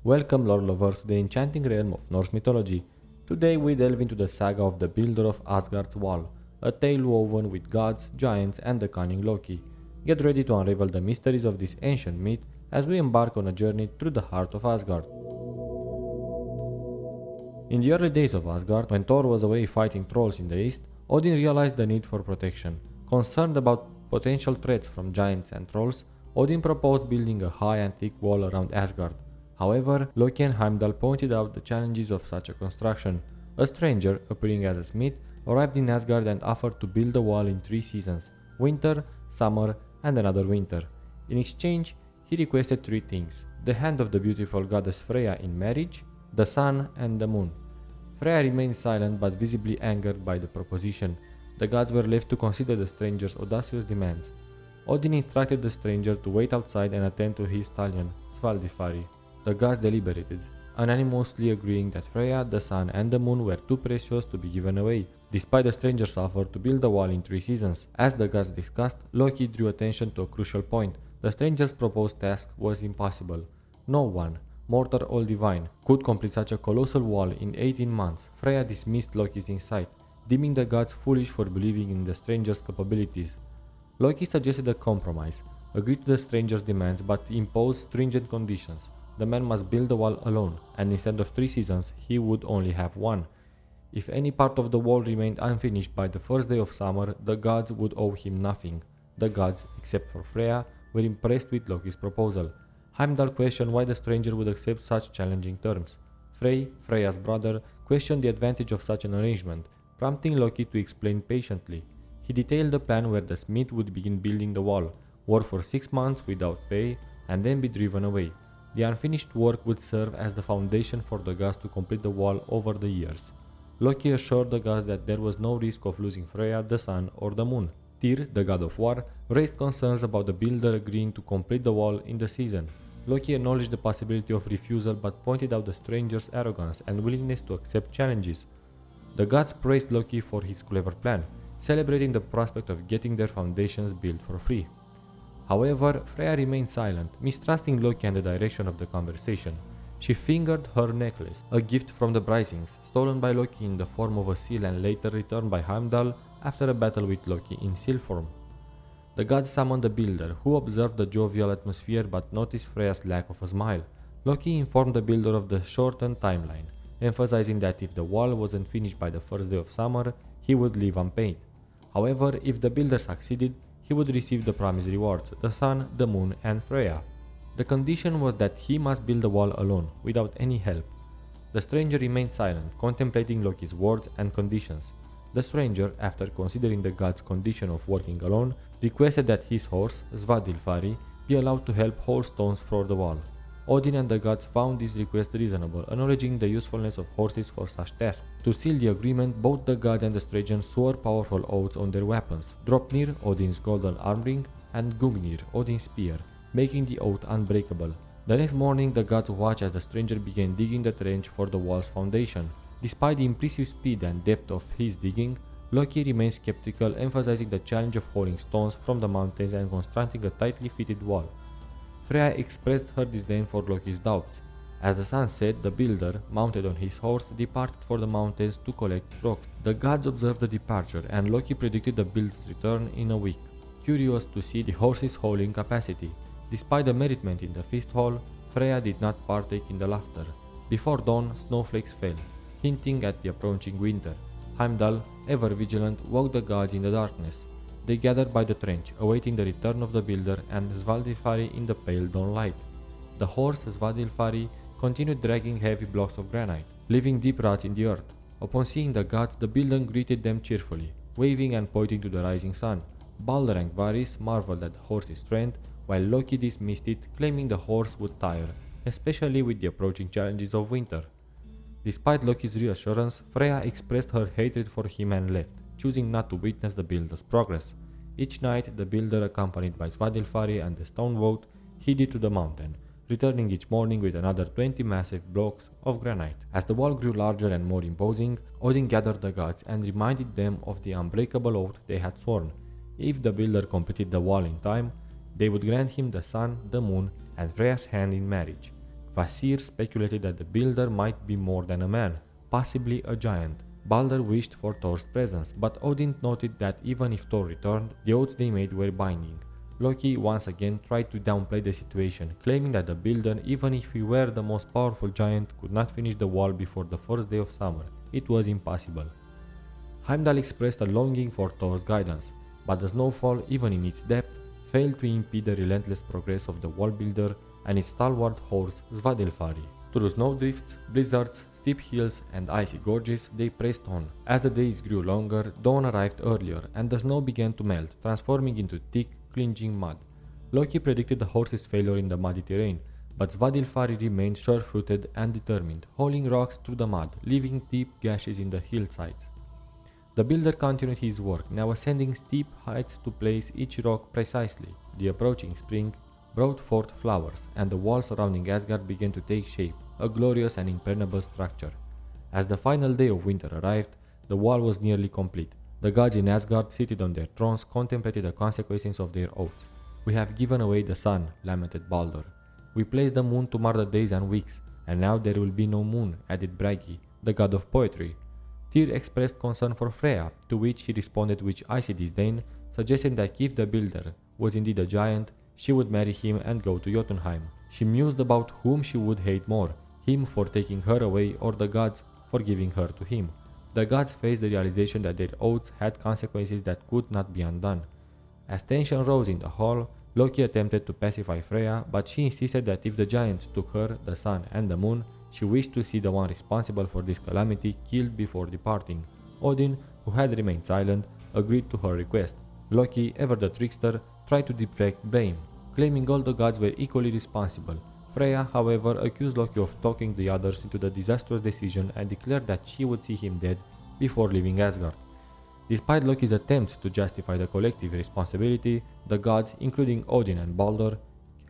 Welcome, lore lovers, to the enchanting realm of Norse mythology. Today we delve into the saga of the builder of Asgard's wall, a tale woven with gods, giants, and the cunning Loki. Get ready to unravel the mysteries of this ancient myth as we embark on a journey through the heart of Asgard. In the early days of Asgard, when Thor was away fighting trolls in the east, Odin realized the need for protection. Concerned about potential threats from giants and trolls, Odin proposed building a high and thick wall around Asgard. However, Loki and Heimdall pointed out the challenges of such a construction. A stranger, appearing as a smith, arrived in Asgard and offered to build the wall in 3 seasons: winter, summer, and another winter. In exchange, he requested 3 things: the hand of the beautiful goddess Freya in marriage, the sun, and the moon. Freya remained silent but visibly angered by the proposition. The gods were left to consider the stranger's audacious demands. Odin instructed the stranger to wait outside and attend to his stallion, Svaldifari. The gods deliberated, unanimously agreeing that Freya, the sun, and the moon were too precious to be given away, despite the stranger's offer to build the wall in 3 seasons. As the gods discussed, Loki drew attention to a crucial point. The stranger's proposed task was impossible. No one, mortal or divine, could complete such a colossal wall in 18 months. Freya dismissed Loki's insight, deeming the gods foolish for believing in the stranger's capabilities. Loki suggested a compromise, agreed to the stranger's demands but imposed stringent conditions. The man must build the wall alone, and instead of 3 seasons, he would only have one. If any part of the wall remained unfinished by the first day of summer, the gods would owe him nothing. The gods, except for Freya, were impressed with Loki's proposal. Heimdall questioned why the stranger would accept such challenging terms. Frey, Freya's brother, questioned the advantage of such an arrangement, prompting Loki to explain patiently. He detailed the plan where the smith would begin building the wall, work for 6 months without pay, and then be driven away. The unfinished work would serve as the foundation for the gods to complete the wall over the years. Loki assured the gods that there was no risk of losing Freya, the sun, or the moon. Tyr, the god of war, raised concerns about the builder agreeing to complete the wall in the season. Loki acknowledged the possibility of refusal but pointed out the stranger's arrogance and willingness to accept challenges. The gods praised Loki for his clever plan, celebrating the prospect of getting their foundations built for free. However, Freya remained silent, mistrusting Loki and the direction of the conversation. She fingered her necklace, a gift from the Brisings, stolen by Loki in the form of a seal and later returned by Heimdall after a battle with Loki in seal form. The gods summoned the builder, who observed the jovial atmosphere but noticed Freya's lack of a smile. Loki informed the builder of the shortened timeline, emphasizing that if the wall wasn't finished by the first day of summer, he would leave unpaid. However, if the builder succeeded, he would receive the promised rewards: the sun, the moon, and Freya. The condition was that he must build the wall alone, without any help. The stranger remained silent, contemplating Loki's words and conditions. The stranger, after considering the god's condition of working alone, requested that his horse, Svadilfari, be allowed to help haul stones for the wall. Odin and the gods found this request reasonable, acknowledging the usefulness of horses for such tasks. To seal the agreement, both the gods and the stranger swore powerful oaths on their weapons: Dropnir, Odin's golden arm ring, and Gungnir, Odin's spear, making the oath unbreakable. The next morning, the gods watched as the stranger began digging the trench for the wall's foundation. Despite the impressive speed and depth of his digging, Loki remained skeptical, emphasizing the challenge of hauling stones from the mountains and constructing a tightly fitted wall. Freya expressed her disdain for Loki's doubts. As the sun set, the builder, mounted on his horse, departed for the mountains to collect rocks. The gods observed the departure, and Loki predicted the build's return in a week, curious to see the horse's hauling capacity. Despite the merriment in the feast hall, Freya did not partake in the laughter. Before dawn, snowflakes fell, hinting at the approaching winter. Heimdall, ever vigilant, woke the gods in the darkness. They gathered by the trench, awaiting the return of the builder and Svaldilfari in the pale dawn light. The horse Svadilfari continued dragging heavy blocks of granite, leaving deep ruts in the earth. Upon seeing the gods, the builder greeted them cheerfully, waving and pointing to the rising sun. Balder and Varys marveled at the horse's strength, while Loki dismissed it, claiming the horse would tire, especially with the approaching challenges of winter. Despite Loki's reassurance, Freya expressed her hatred for him and left, choosing not to witness the builder's progress. Each night, the builder, accompanied by Svadilfari and the stone boat, headed to the mountain, returning each morning with another 20 massive blocks of granite. As the wall grew larger and more imposing, Odin gathered the gods and reminded them of the unbreakable oath they had sworn. If the builder completed the wall in time, they would grant him the sun, the moon, and Freya's hand in marriage. Kvasir speculated that the builder might be more than a man, possibly a giant. Balder wished for Thor's presence, but Odin noted that even if Thor returned, the oaths they made were binding. Loki once again tried to downplay the situation, claiming that the builder, even if he were the most powerful giant, could not finish the wall before the first day of summer. It was impossible. Heimdall expressed a longing for Thor's guidance, but the snowfall, even in its depth, failed to impede the relentless progress of the wall builder and its stalwart horse Svadilfari. Through snowdrifts, blizzards, steep hills, and icy gorges, they pressed on. As the days grew longer, dawn arrived earlier, and the snow began to melt, transforming into thick, clinging mud. Loki predicted the horse's failure in the muddy terrain, but Svadilfari remained sure-footed and determined, hauling rocks through the mud, leaving deep gashes in the hillsides. The builder continued his work, now ascending steep heights to place each rock precisely. The approaching spring brought forth flowers, and the wall surrounding Asgard began to take shape, a glorious and impregnable structure. As the final day of winter arrived, the wall was nearly complete. The gods in Asgard, seated on their thrones, contemplated the consequences of their oaths. "We have given away the sun," lamented Baldur. "We placed the moon to mark the days and weeks, and now there will be no moon," added Bragi, the god of poetry. Tyr expressed concern for Freya, to which she responded with icy disdain, suggesting that if the builder was indeed a giant, she would marry him and go to Jotunheim. She mused about whom she would hate more, him for taking her away or the gods for giving her to him. The gods faced the realization that their oaths had consequences that could not be undone. As tension rose in the hall, Loki attempted to pacify Freya, but she insisted that if the giants took her, the sun, and the moon, she wished to see the one responsible for this calamity killed before departing. Odin, who had remained silent, agreed to her request. Loki, ever the trickster, tried to deflect blame, claiming all the gods were equally responsible. Freya, however, accused Loki of talking the others into the disastrous decision and declared that she would see him dead before leaving Asgard. Despite Loki's attempts to justify the collective responsibility, the gods, including Odin and Baldur,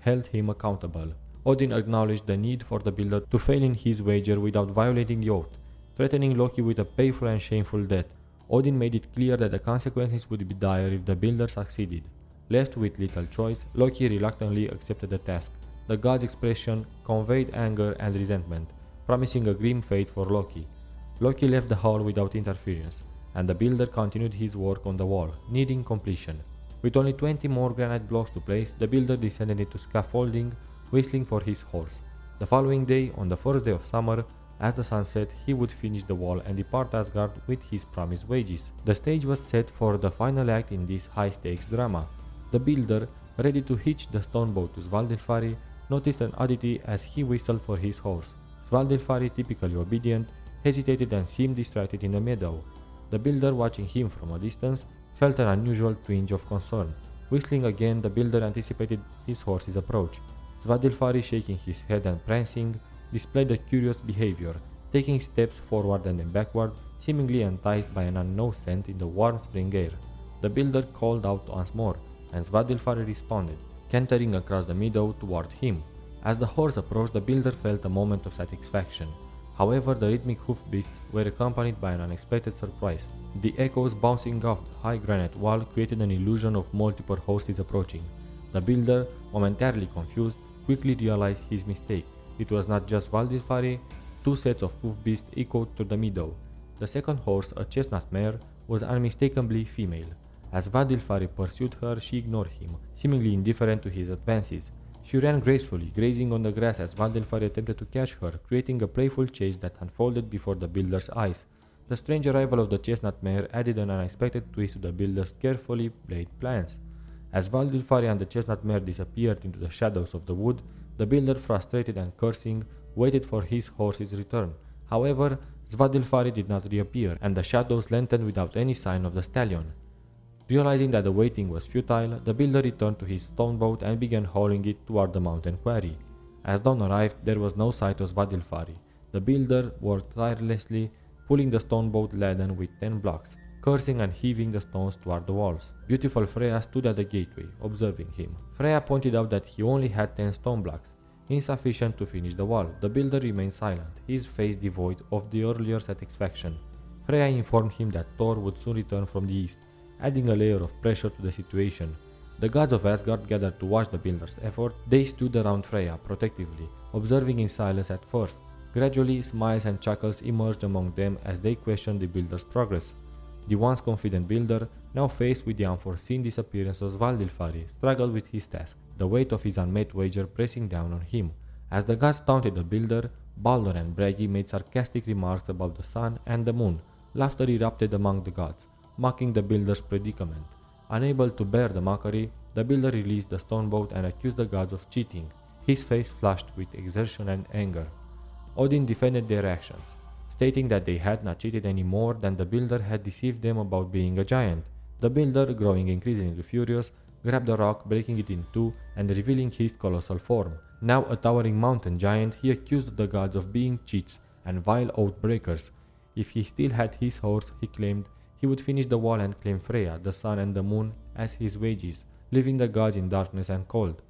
held him accountable. Odin acknowledged the need for the builder to fail in his wager without violating the oath, threatening Loki with a painful and shameful death. Odin made it clear that the consequences would be dire if the builder succeeded. Left with little choice, Loki reluctantly accepted the task. The god's expression conveyed anger and resentment, promising a grim fate for Loki. Loki left the hall without interference, and the builder continued his work on the wall, needing completion. With only 20 more granite blocks to place, the builder descended into scaffolding, whistling for his horse. The following day, on the first day of summer, as the sun set, he would finish the wall and depart Asgard with his promised wages. The stage was set for the final act in this high-stakes drama. The builder, ready to hitch the stone boat to Svadilfari, noticed an oddity as he whistled for his horse. Svadilfari, typically obedient, hesitated and seemed distracted in the meadow. The builder, watching him from a distance, felt an unusual twinge of concern. Whistling again, the builder anticipated his horse's approach. Svadilfari, shaking his head and prancing, displayed a curious behavior, taking steps forward and then backward, seemingly enticed by an unknown scent in the warm spring air. The builder called out once more, and Svadilfari responded, cantering across the meadow toward him. As the horse approached, the builder felt a moment of satisfaction. However, the rhythmic hoofbeats were accompanied by an unexpected surprise. The echoes bouncing off the high granite wall created an illusion of multiple horses approaching. The builder, momentarily confused, quickly realized his mistake. It was not just Svadilfari. Two sets of hoofbeats echoed through the meadow. The second horse, a chestnut mare, was unmistakably female. As Svadilfari pursued her, she ignored him, seemingly indifferent to his advances. She ran gracefully, grazing on the grass as Svadilfari attempted to catch her, creating a playful chase that unfolded before the builder's eyes. The strange arrival of the chestnut mare added an unexpected twist to the builder's carefully laid plans. As Svadilfari and the chestnut mare disappeared into the shadows of the wood, the builder, frustrated and cursing, waited for his horse's return. However, Svadilfari did not reappear, and the shadows lengthened without any sign of the stallion. Realizing that the waiting was futile, the builder returned to his stone boat and began hauling it toward the mountain quarry. As dawn arrived, there was no sight of Svadilfari. The builder worked tirelessly, pulling the stone boat laden with 10 blocks, cursing and heaving the stones toward the walls. Beautiful Freya stood at the gateway, observing him. Freya pointed out that he only had 10 stone blocks, insufficient to finish the wall. The builder remained silent, his face devoid of the earlier satisfaction. Freya informed him that Thor would soon return from the east, adding a layer of pressure to the situation. The gods of Asgard gathered to watch the builders' effort. They stood around Freya protectively, observing in silence at first. Gradually, smiles and chuckles emerged among them as they questioned the builder's progress. The once confident builder, now faced with the unforeseen disappearance of Svaldilfari, struggled with his task, the weight of his unmet wager pressing down on him. As the gods taunted the builder, Baldur and Bragi made sarcastic remarks about the sun and the moon. Laughter erupted among the gods, mocking the builder's predicament. Unable to bear the mockery, the builder released the stone boat and accused the gods of cheating. His face flushed with exertion and anger. Odin defended their actions, stating that they had not cheated any more than the builder had deceived them about being a giant. The builder, growing increasingly furious, grabbed a rock, breaking it in two and revealing his colossal form. Now a towering mountain giant, he accused the gods of being cheats and vile oath breakers. If he still had his horse, he claimed, he would finish the wall and claim Freya, the sun and the moon as his wages, leaving the gods in darkness and cold.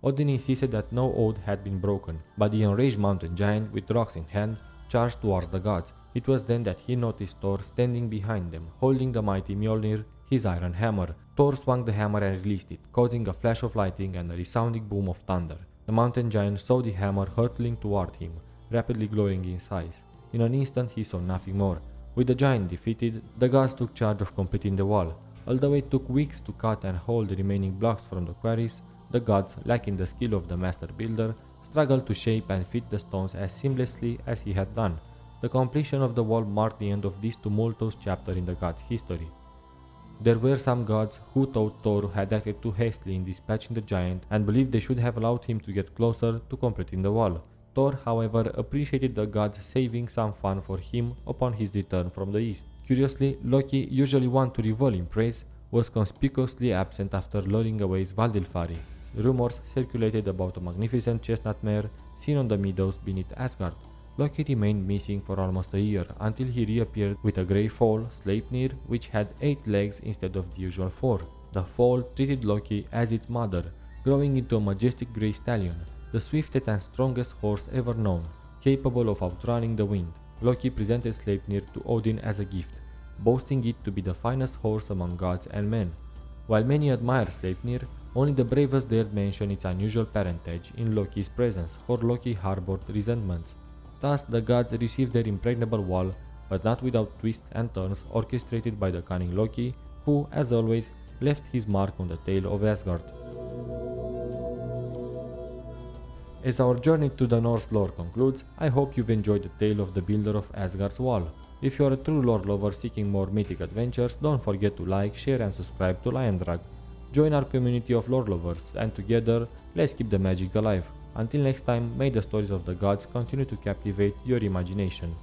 Odin insisted that no oath had been broken, but the enraged mountain giant, with rocks in hand, charged towards the gods. It was then that he noticed Thor standing behind them, holding the mighty Mjolnir, his iron hammer. Thor swung the hammer and released it, causing a flash of lightning and a resounding boom of thunder. The mountain giant saw the hammer hurtling toward him, rapidly growing in size. In an instant he saw nothing more. With the giant defeated, the gods took charge of completing the wall. Although it took weeks to cut and hold the remaining blocks from the quarries, the gods, lacking the skill of the master builder, struggled to shape and fit the stones as seamlessly as he had done. The completion of the wall marked the end of this tumultuous chapter in the gods' history. There were some gods who thought Thor had acted too hastily in dispatching the giant and believed they should have allowed him to get closer to completing the wall. Thor, however, appreciated the gods saving some fun for him upon his return from the east. Curiously, Loki, usually one to revel in praise, was conspicuously absent after luring away Svaldilfari. Rumors circulated about a magnificent chestnut mare seen on the meadows beneath Asgard. Loki remained missing for almost a year until he reappeared with a grey foal, Sleipnir, which had 8 legs instead of the usual 4. The foal treated Loki as its mother, growing into a majestic grey stallion, the swiftest and strongest horse ever known, capable of outrunning the wind. Loki presented Sleipnir to Odin as a gift, boasting it to be the finest horse among gods and men. While many admired Sleipnir, only the bravest dared mention its unusual parentage in Loki's presence, for Loki harbored resentments. Thus, the gods received their impregnable wall, but not without twists and turns orchestrated by the cunning Loki, who, as always, left his mark on the tale of Asgard. As our journey to the Norse lore concludes, I hope you've enjoyed the tale of the builder of Asgard's wall. If you're a true lore lover seeking more mythic adventures, don't forget to like, share and subscribe to Lion Drag. Join our community of lore lovers, and together, let's keep the magic alive. Until next time, may the stories of the gods continue to captivate your imagination.